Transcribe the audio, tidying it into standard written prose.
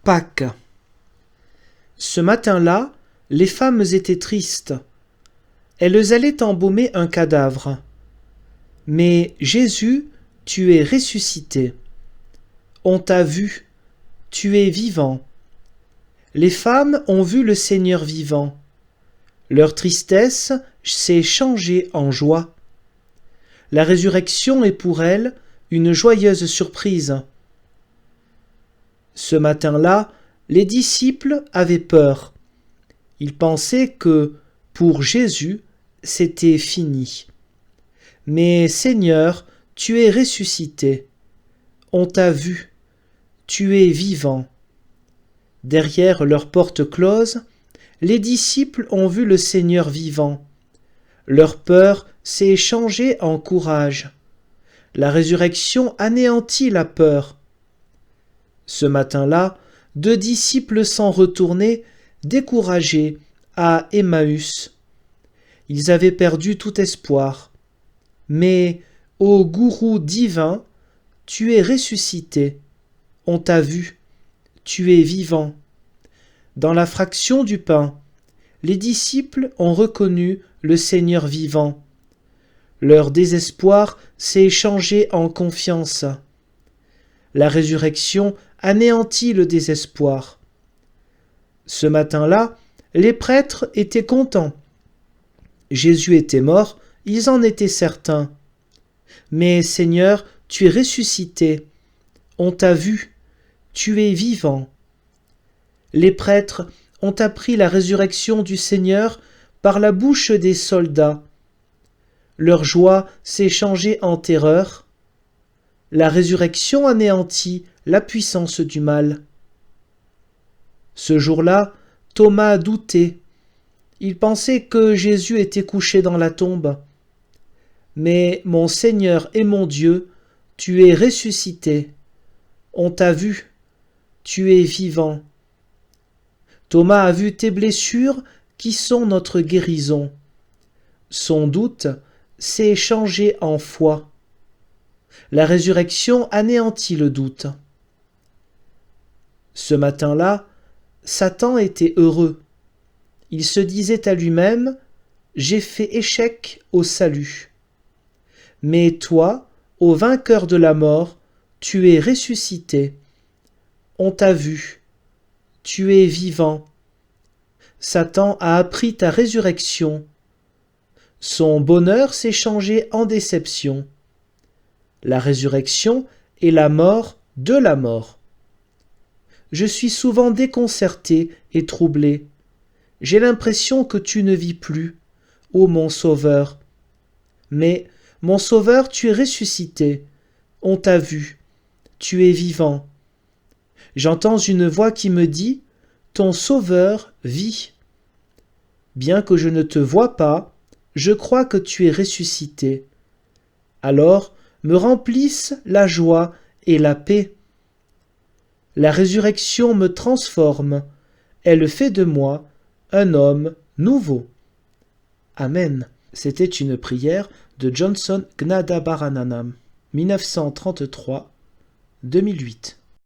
Pâques. Ce matin-là, les femmes étaient tristes. Elles allaient embaumer un cadavre. Mais Jésus, tu es ressuscité. On t'a vu, tu es vivant. Les femmes ont vu le Seigneur vivant. Leur tristesse s'est changée en joie. La résurrection est pour elles une joyeuse surprise. Ce matin-là, les disciples avaient peur. Ils pensaient que, pour Jésus, c'était fini. Mais Seigneur, tu es ressuscité. On t'a vu. Tu es vivant. Derrière leur porte close, les disciples ont vu le Seigneur vivant. Leur peur s'est changée en courage. La résurrection anéantit la peur. Ce matin-là, 2 disciples sont retournés, découragés, à Emmaüs. Ils avaient perdu tout espoir. Mais, ô gourou divin, tu es ressuscité. On t'a vu. Tu es vivant. Dans la fraction du pain, les disciples ont reconnu le Seigneur vivant. Leur désespoir s'est changé en confiance. La résurrection anéantit le désespoir. Ce matin-là, les prêtres étaient contents. Jésus était mort, ils en étaient certains. Mais Seigneur, tu es ressuscité. On t'a vu. Tu es vivant. Les prêtres ont appris la résurrection du Seigneur par la bouche des soldats. Leur joie s'est changée en terreur. La résurrection anéantit la puissance du mal. Ce jour-là, Thomas doutait. Il pensait que Jésus était couché dans la tombe. Mais mon Seigneur et mon Dieu, tu es ressuscité. On t'a vu. Tu es vivant. Thomas a vu tes blessures qui sont notre guérison. Son doute s'est changé en foi. La résurrection anéantit le doute. Ce matin-là, Satan était heureux. Il se disait à lui-même « J'ai fait échec au salut ». Mais toi, ô vainqueur de la mort, tu es ressuscité. On t'a vu. Tu es vivant. Satan a appris ta résurrection. Son bonheur s'est changé en déception. La résurrection est la mort de la mort. Je suis souvent déconcerté et troublé. J'ai l'impression que tu ne vis plus, ô mon Sauveur. Mais, mon Sauveur, tu es ressuscité. On t'a vu. Tu es vivant. J'entends une voix qui me dit « Ton Sauveur vit ». Bien que je ne te vois pas, je crois que tu es ressuscité. Alors me remplissent la joie et la paix. La résurrection me transforme, elle fait de moi un homme nouveau. Amen. C'était une prière de Johnson Gnadabarananam, 1933-2008.